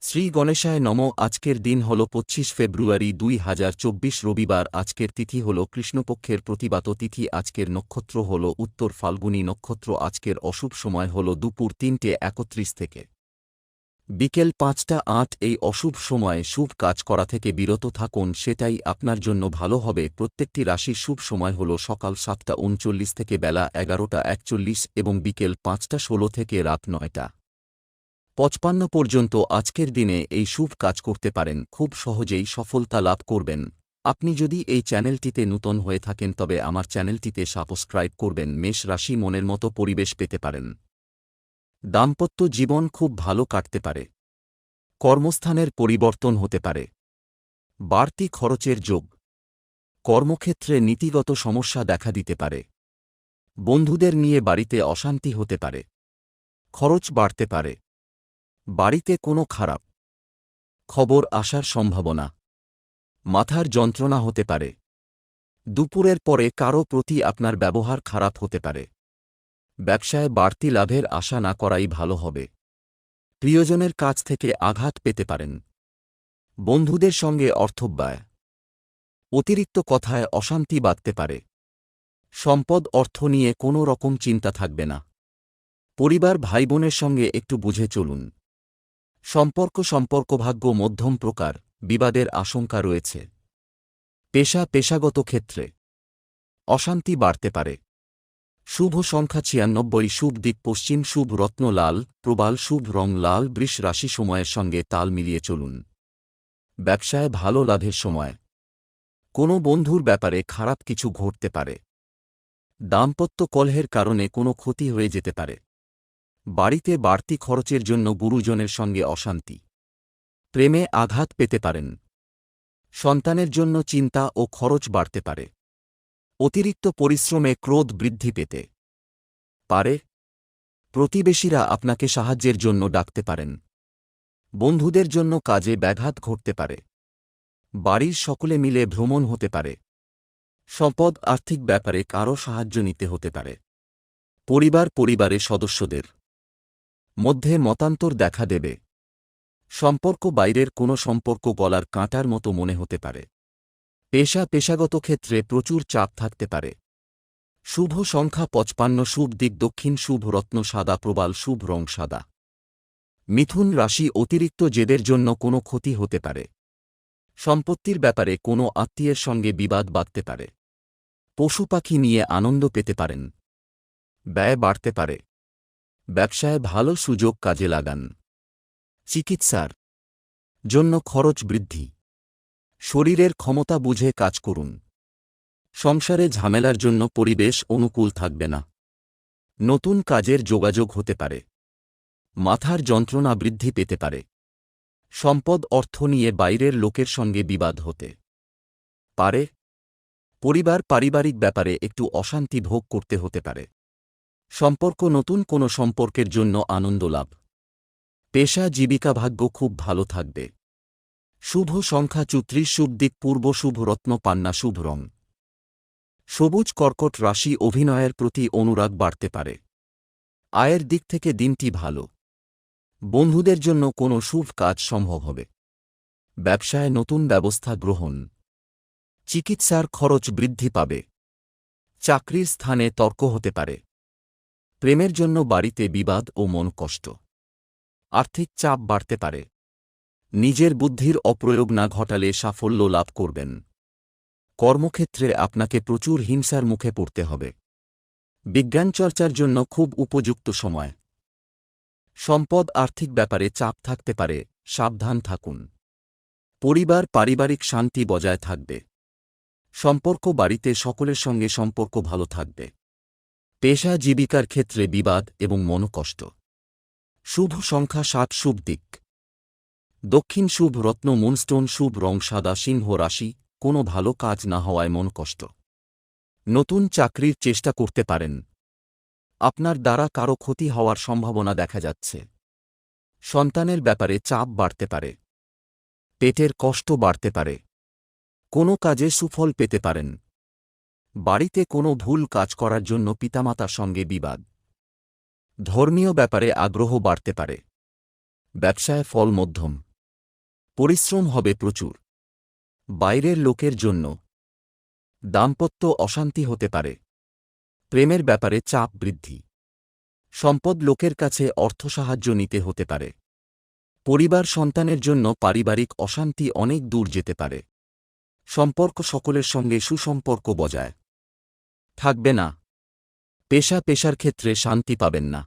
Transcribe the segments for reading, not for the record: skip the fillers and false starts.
শ্রী গণেশায় নম। আজকের দিন হল ২৫ ফেব্রুয়ারি ২০২৪ রবিবার। আজকের তিথি হল কৃষ্ণপক্ষের প্রতিবাত তিথি। আজকের নক্ষত্র হল উত্তর ফাল্গুনী নক্ষত্র। আজকের অশুভ সময় হল দুপুর ৩:৩১ থেকে বিকেল ৫টা ৮। এই অশুভ সময়ে শুভ কাজ করা থেকে বিরত থাকুন, সেটাই আপনার জন্য ভালো হবে। প্রত্যেকটি রাশির শুভ সময় হল সকাল ৭টা ৩৯ থেকে বেলা ১১টা ৪১ এবং বিকেল ৫টা ১৬ থেকে রাত ৯টা ৫৫ পর্যন্ত। আজকের দিনে এই শুভ কাজ করতে পারেন, খুব সহজেই সফলতা লাভ করবেন। আপনি যদি এই চ্যানেলটিতে নূতন হয়ে থাকেন তবে আমার চ্যানেলটিতে সাবস্ক্রাইব করবেন। মেষ রাশি মনের মতো পরিবেশ পেতে পারেন। দাম্পত্য জীবন খুব ভালো কাটতে পারে। কর্মস্থানের পরিবর্তন হতে পারে। বাড়তি খরচের যোগ। কর্মক্ষেত্রে নীতিগত সমস্যা দেখা দিতে পারে। বন্ধুদের নিয়ে বাড়িতে অশান্তি হতে পারে। খরচ বাড়তে পারে। বাড়িতে কোনো খারাপ খবর আসার সম্ভাবনা। মাথার যন্ত্রণা হতে পারে। দুপুরের পরে কারও প্রতি আপনার ব্যবহার খারাপ হতে পারে। ব্যবসায় বাড়তি লাভের আশা না করাই ভালো হবে। প্রিয়জনের কাছ থেকে আঘাত পেতে পারেন। বন্ধুদের সঙ্গে অর্থব্যয়। অতিরিক্ত কথায় অশান্তি বাধতে পারে। সম্পদ অর্থ নিয়ে কোনো রকম চিন্তা থাকবে না। পরিবার ভাইবোনের সঙ্গে একটু বুঝে চলুন। সম্পর্কভাগ্য মধ্যম প্রকার, বিবাদের আশঙ্কা রয়েছে। পেশাগত ক্ষেত্রে অশান্তি বাড়তে পারে। শুভ সংখ্যা ৯৬, শুভ দিক পশ্চিম, শুভ রত্ন লাল, প্রবাল, শুভ রং লাল। বৃষ রাশি সময়ের সঙ্গে তাল মিলিয়ে চলুন। ব্যবসায় ভালো লাভের সময়। কোনো বন্ধুর ব্যাপারে খারাপ কিছু ঘটতে পারে। দাম্পত্য কলহের কারণে কোনো ক্ষতি হয়ে যেতে পারে। বাড়িতে বাড়তি খরচের জন্য গুরুজনের সঙ্গে অশান্তি। প্রেমে আঘাত পেতে পারেন। সন্তানের জন্য চিন্তা ও খরচ বাড়তে পারে। অতিরিক্ত পরিশ্রমে ক্রোধ বৃদ্ধি পেতে পারে। প্রতিবেশীরা আপনাকে সাহায্যের জন্য ডাকতে পারেন। বন্ধুদের জন্য কাজে ব্যাঘাত ঘটতে পারে। বাড়ির সকলে মিলে ভ্রমণ হতে পারে। সম্পদ আর্থিক ব্যাপারে কারও সাহায্য নিতে হতে পারে। পরিবারের সদস্যদের মধ্যে মতান্তর দেখা দেবে। সম্পর্ক বাইরের কোনো সম্পর্ক গলার কাঁটার মতো মনে হতে পারে। পেশাগত ক্ষেত্রে প্রচুর চাপ থাকতে পারে। শুভ সংখ্যা ৫৫, শুভ দিক দক্ষিণ, শুভ রত্ন সাদা, প্রবাল, শুভ রং সাদা। মিথুন রাশি অতিরিক্ত জেদের জন্য কোনো ক্ষতি হতে পারে। সম্পত্তির ব্যাপারে কোনো আত্মীয়ের সঙ্গে বিবাদ বাধতে পারে। পশু পাখি নিয়ে আনন্দ পেতে পারেন। ব্যয় বাড়তে পারে। ব্যবসায় ভালো সুযোগ কাজে লাগান। চিকিৎসার জন্য খরচ বৃদ্ধি। শরীরের ক্ষমতা বুঝে কাজ করুন। সংসারে ঝামেলার জন্য পরিবেশ অনুকূল থাকবে না। নতুন কাজের যোগাযোগ হতে পারে। মাথার যন্ত্রণা বৃদ্ধি পেতে পারে। সম্পদ অর্থ নিয়ে বাইরের লোকের সঙ্গে বিবাদ হতে পারে। পারিবারিক ব্যাপারে একটু অশান্তি ভোগ করতে হতে পারে। নতুন কোনো সম্পর্কের জন্য আনন্দ লাভ। পেশা জীবিকা ভাগ্য খুব ভালো থাকবে। শুভ সংখ্যা ৩৪, শুভ দিক পূর্ব, শুভ রত্ন পান্না, শুভ রং সবুজ। কর্কট রাশি অভিনয়ের প্রতি অনুরাগ বাড়তে পারে। আয়ের দিক থেকে দিনটি ভালো। বন্ধুদের জন্য কোনো শুভ কাজ সম্ভব হবে। ব্যবসায় নতুন ব্যবস্থা গ্রহণ। চিকিৎসার খরচ বৃদ্ধি পাবে। চাকরির স্থানে তর্ক হতে পারে। প্রেমের জন্য বাড়িতে বিবাদ ও মন কষ্ট। আর্থিক চাপ বাড়তে পারে। নিজের বুদ্ধির অপ্রয়োগ না ঘটালে সাফল্য লাভ করবেন। কর্মক্ষেত্রে আপনাকে প্রচুর হিংসার মুখে পড়তে হবে। বিজ্ঞান চর্চার জন্য খুব উপযুক্ত সময়। সম্পদ আর্থিক ব্যাপারে চাপ থাকতে পারে, সাবধান থাকুন। পারিবারিক শান্তি বজায় থাকবে। সম্পর্ক বাড়িতে সকলের সঙ্গে সম্পর্ক ভালো থাকবে। পেশা জীবিকার ক্ষেত্রে বিবাদ এবং মনোকষ্ট। শুভ সংখ্যা ৭, শুভ দিক দক্ষিণ, শুভ রত্ন মুনস্টোন, শুভ রং সাদা। সিংহ রাশি কোনো ভালো কাজ না হওয়ায় মন কষ্ট। নতুন চাকরির চেষ্টা করতে পারেন। আপনার দ্বারা কারো ক্ষতি হওয়ার সম্ভাবনা দেখা যাচ্ছে। সন্তানের ব্যাপারে চাপ বাড়তে পারে। পেটের কষ্ট বাড়তে পারে। কোনো কাজে সুফল পেতে পারেন। বাড়িতে কোনো ভুল কাজ করার জন্য পিতামাতার সঙ্গে বিবাদ। ধর্মীয় ব্যাপারে আগ্রহ বাড়তে পারে। ব্যবসায় ফল মধ্যম। পরিশ্রম হবে প্রচুর। বাইরের লোকের জন্য দাম্পত্য অশান্তি হতে পারে। প্রেমের ব্যাপারে চাপ বৃদ্ধি। সম্পদ লোকের কাছে অর্থসাহায্য নিতে হতে পারে। পরিবার সন্তানের জন্য পারিবারিক অশান্তি অনেক দূর যেতে পারে। সম্পর্ক সকলের সঙ্গে সুসম্পর্ক বজায় থাকবে না। পেশার ক্ষেত্রে শান্তি পাবেন না।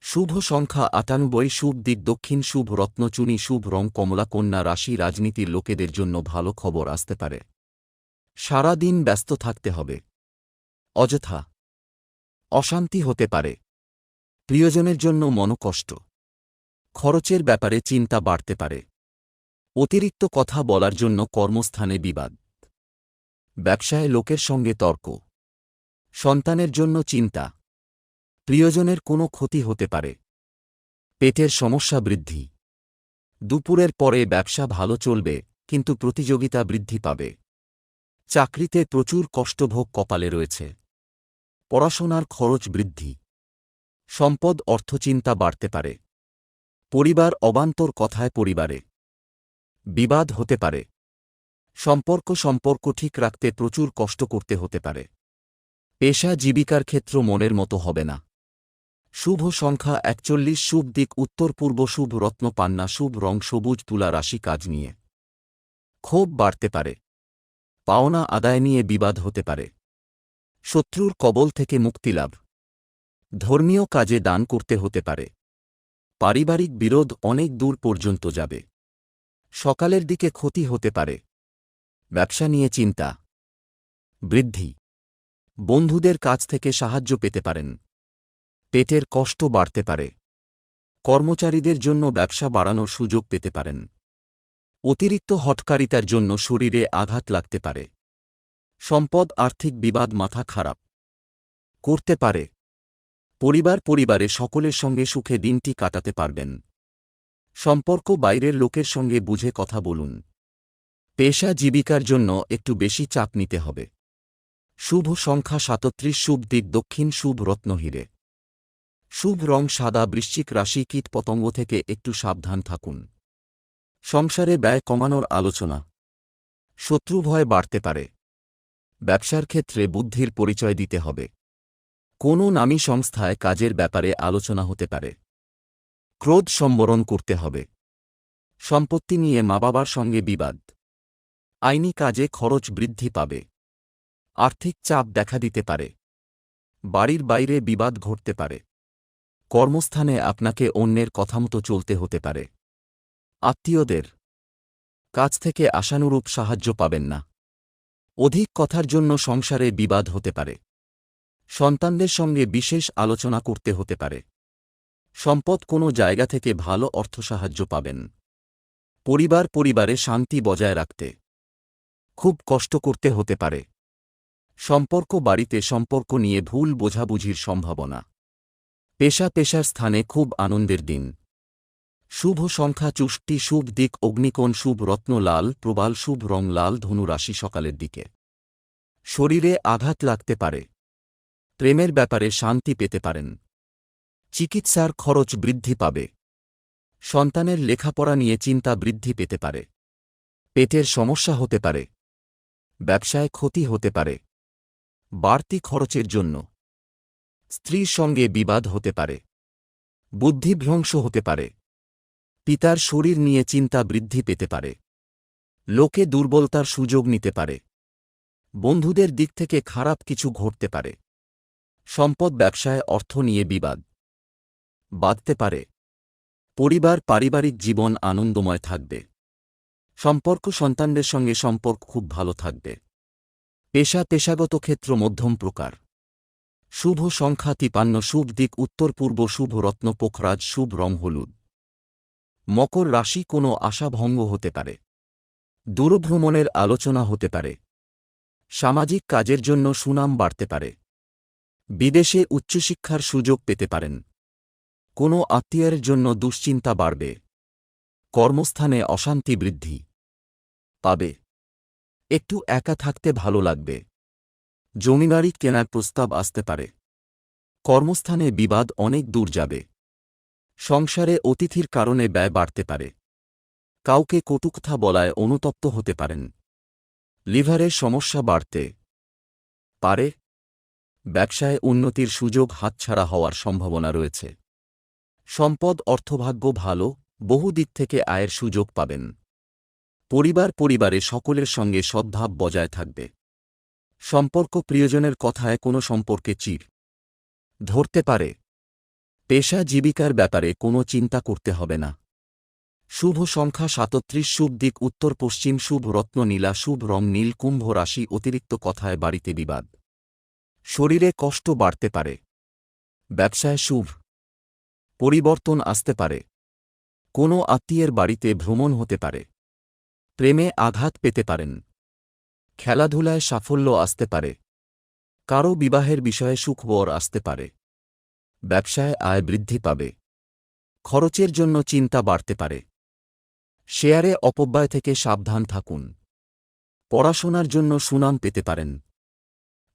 শুভ সংখ্যা ৯৮, শুভ দিক দক্ষিণ, শুভ রত্নচুনি, শুভ রং কমলা। কন্যা রাশি, রাজনীতির লোকেদের জন্য ভালো খবর আসতে পারে। সারা দিন ব্যস্ত থাকতে হবে। অযথা অশান্তি হতে পারে। প্রিয়জনের জন্য মনোকষ্ট। খরচের ব্যাপারে চিন্তা বাড়তে পারে। অতিরিক্ত কথা বলার জন্য কর্মস্থানে বিবাদ। ব্যবসায় লোকের সঙ্গে তর্ক। সন্তানের জন্য চিন্তা। প্রিয়জনের কোনো ক্ষতি হতে পারে। পেটের সমস্যা বৃদ্ধি। দুপুরের পরে ব্যবসা ভালো চলবে, কিন্তু প্রতিযোগিতা বৃদ্ধি পাবে। চাকরিতে প্রচুর কষ্টভোগ কপালে রয়েছে। পড়াশোনার খরচ বৃদ্ধি। সম্পদ অর্থচিন্তা বাড়তে পারে। পরিবার অবান্তর কথায় পরিবারে বিবাদ হতে পারে। সম্পর্ক ঠিক রাখতে প্রচুর কষ্ট করতে হতে পারে। পেশা জীবিকার ক্ষেত্র মনের মতো হবে না। শুভ সংখ্যা ৪১, শুভ দিক উত্তর পূর্ব, শুভ রত্ন পান্না, শুভ রং সবুজ। তুলা রাশি, কাজ নিয়ে ক্ষোভ বাড়তে পারে। পাওনা আদায় নিয়ে বিবাদ হতে পারে। শত্রুর কবল থেকে মুক্তিলাভ। ধর্মীয় কাজে দান করতে হতে পারে। পারিবারিক বিরোধ অনেক দূর পর্যন্ত যাবে। সকালের দিকে ক্ষতি হতে পারে। ব্যবসা নিয়ে চিন্তা বৃদ্ধি। বন্ধুদের কাছ থেকে সাহায্য পেতে পারেন। পেটের কষ্ট বাড়তে পারে। কর্মচারীদের জন্য ব্যবসা বাড়ানোর সুযোগ পেতে পারেন। অতিরিক্ত হঠকারিতার জন্য শরীরে আঘাত লাগতে পারে। সম্পদ আর্থিক বিবাদ মাথা খারাপ করতে পারে। পরিবারে সকলের সঙ্গে সুখে দিনটি কাটাতে পারবেন। সম্পর্ক বাইরের লোকের সঙ্গে বুঝে কথা বলুন। পেশা জীবিকার জন্য একটু বেশি চাপ নিতে হবে। শুভ সংখ্যা ৩৭, শুভ দিক দক্ষিণ, শুভ রত্ন হীরে। শুভ রং সাদা। বৃশ্চিক রাশি, কীটপতঙ্গ থেকে একটু সাবধান থাকুন। সংসারে ব্যয় কমানোর আলোচনা। শত্রু ভয় বাড়তে পারে। ব্যবসার ক্ষেত্রে বুদ্ধির পরিচয় দিতে হবে। কোনো নামী সংস্থায় কাজের ব্যাপারে আলোচনা হতে পারে। ক্রোধ সম্বরণ করতে হবে। সম্পত্তি নিয়ে মা বাবার সঙ্গে বিবাদ। আইনি কাজে খরচ বৃদ্ধি পাবে। আর্থিক চাপ দেখা দিতে পারে। বাড়ির বাইরে বিবাদ ঘটতে পারে। কর্মস্থানে আপনাকে অন্যের কথামতো চলতে হতে পারে। আত্মীয়দের কাছ থেকে আশানুরূপ সাহায্য পাবেন না। অধিক কথার জন্য সংসারে বিবাদ হতে পারে। সন্তানদের সঙ্গে বিশেষ আলোচনা করতে হতে পারে। সম্পদ কোনো জায়গা থেকে ভালো অর্থসাহায্য পাবেন। পরিবারে শান্তি বজায় রাখতে খুব কষ্ট করতে হতে পারে। বাড়িতে সম্পর্ক নিয়ে ভুল বোঝাবুঝির সম্ভাবনা। পেশার স্থানে খুব আনন্দের দিন। শুভ সংখ্যা ৬৪, শুভ দিক অগ্নিকোণ, শুভ রত্ন লাল প্রবাল, শুভ রং লাল। ধনু রাশি, সকালের দিকে শরীরে আঘাত লাগতে পারে। প্রেমের ব্যাপারে শান্তি পেতে পারেন। চিকিৎসার খরচ বৃদ্ধি পাবে। সন্তানের লেখাপড়া নিয়ে চিন্তা বৃদ্ধি পেতে পারে। পেটের সমস্যা হতে পারে। ব্যবসায় ক্ষতি হতে পারে। বাড়তি খরচের জন্য স্ত্রীর সঙ্গে বিবাদ হতে পারে। বুদ্ধিভ্রংশ হতে পারে। পিতার শরীর নিয়ে চিন্তা বৃদ্ধি পেতে পারে। লোকে দুর্বলতার সুযোগ নিতে পারে। বন্ধুদের দিক থেকে খারাপ কিছু ঘটতে পারে। সম্পদ ব্যবসায় অর্থ নিয়ে বিবাদ বাধতে পারে। পারিবারিক জীবন আনন্দময় থাকবে। সন্তানদের সঙ্গে সম্পর্ক খুব ভালো থাকবে। পেশাগত ক্ষেত্র মধ্যম প্রকার। শুভ সংখ্যা ৫৩, শুভ দিক উত্তর পূর্ব, শুভ রত্ন পোখরাজ, শুভ রং হলুদ। মকর রাশি, কোনো আশাভঙ্গ হতে পারে। দূরভ্রমণের আলোচনা হতে পারে। সামাজিক কাজের জন্য সুনাম বাড়তে পারে। বিদেশে উচ্চশিক্ষার সুযোগ পেতে পারেন। কোনো আত্মীয়ের জন্য দুশ্চিন্তা বাড়বে। কর্মস্থানে অশান্তি বৃদ্ধি পাবে। একটু একা থাকতে ভালো লাগবে। জমিবাড়ি কেনার প্রস্তাব আসতে পারে। কর্মস্থানে বিবাদ অনেক দূর যাবে। সংসারে অতিথির কারণে ব্যয় বাড়তে পারে। কাউকে কটুকথা বলায় অনুতপ্ত হতে পারেন। লিভারের সমস্যা বাড়তে পারে। ব্যবসায় উন্নতির সুযোগ হাতছাড়া হওয়ার সম্ভাবনা রয়েছে। সম্পদ অর্থভাগ্য ভালো, বহু দিক থেকে আয়ের সুযোগ পাবেন। পরিবারে সকলের সঙ্গে সদ্ভাব বজায় থাকবে। সম্পর্ক প্রিয়জনের কথায় কোনো সম্পর্কে চির ধরতে পারে। পেশা জীবিকার ব্যাপারে কোনো চিন্তা করতে হবে না। শুভ সংখ্যা 37, শুভ দিক উত্তর পশ্চিম, শুভ রত্ন নীলা, শুভ রং নীল। কুম্ভ রাশি, অতিরিক্ত কথায় বাড়িতে বিবাদ, শরীরে কষ্ট বাড়তে পারে। ব্যবসায় শুভ পরিবর্তন আসতে পারে। কোনো আত্মীয়ের বাড়িতে ভ্রমণ হতে পারে। প্রেমে আঘাত পেতে পারেন। খেলাধুলায় সাফল্য আসতে পারে। কারও বিবাহের বিষয়ে সুখবর আসতে পারে। ব্যবসায় আয় বৃদ্ধি পাবে। খরচের জন্য চিন্তা বাড়তে পারে। শেয়ারে অপব্যয় থেকে সাবধান থাকুন। পড়াশোনার জন্য সুনাম পেতে পারেন।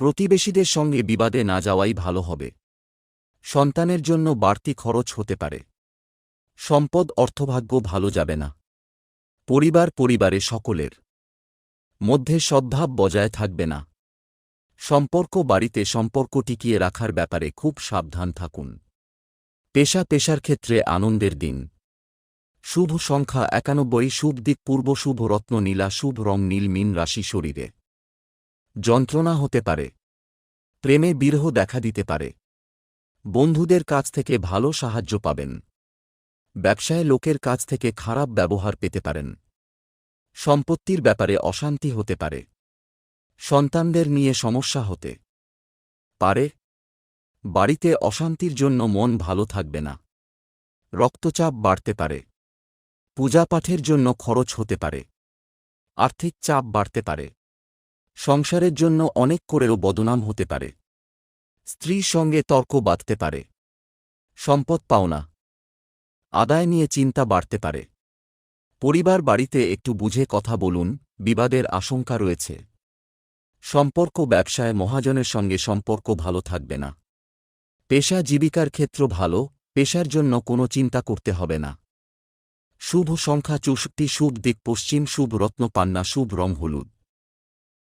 প্রতিবেশীদের সঙ্গে বিবাদে না যাওয়াই ভালো হবে। সন্তানের জন্য বাড়তি খরচ হতে পারে। সম্পদ অর্থভাগ্য ভালো যাবে না। পরিবারে সকলের মধ্যে সদ্ভাব বজায় থাকবে না। বাড়িতে সম্পর্ক টিকিয়ে রাখার ব্যাপারে খুব সাবধান থাকুন। পেশার ক্ষেত্রে আনন্দের দিন। শুভ সংখ্যা 91, শুভ দিক পূর্ব, শুভ রত্ন নীলা, শুভ রং নীল। মীন রাশি, শরীরে যন্ত্রণা হতে পারে। প্রেমে বিরহ দেখা দিতে পারে। বন্ধুদের কাছ থেকে ভালো সাহায্য পাবেন। ব্যবসায় লোকের কাছ থেকে খারাপ ব্যবহার পেতে পারেন। সম্পত্তির ব্যাপারে অশান্তি হতে পারে। সন্তানদের নিয়ে সমস্যা হতে পারে। বাড়িতে অশান্তির জন্য মন ভালো থাকবে না। রক্তচাপ বাড়তে পারে। পূজাপাঠের জন্য খরচ হতে পারে। আর্থিক চাপ বাড়তে পারে। সংসারের জন্য অনেক করেও বদনাম হতে পারে। স্ত্রীর সঙ্গে তর্ক বাঁধতে পারে। সম্পদ পাওনা আদায় নিয়ে চিন্তা বাড়তে পারে। বাড়িতে একটু বুঝে কথা বলুন, বিবাদের আশঙ্কা রয়েছে। ব্যবসায় মহাজনের সঙ্গে সম্পর্ক ভালো থাকবে না। পেশা জীবিকার ক্ষেত্র ভালো, পেশার জন্য কোনো চিন্তা করতে হবে না। শুভ সংখ্যা 64, শুভ দিক পশ্চিম, শুভ রত্ন পান্না, শুভ রং হলুদ।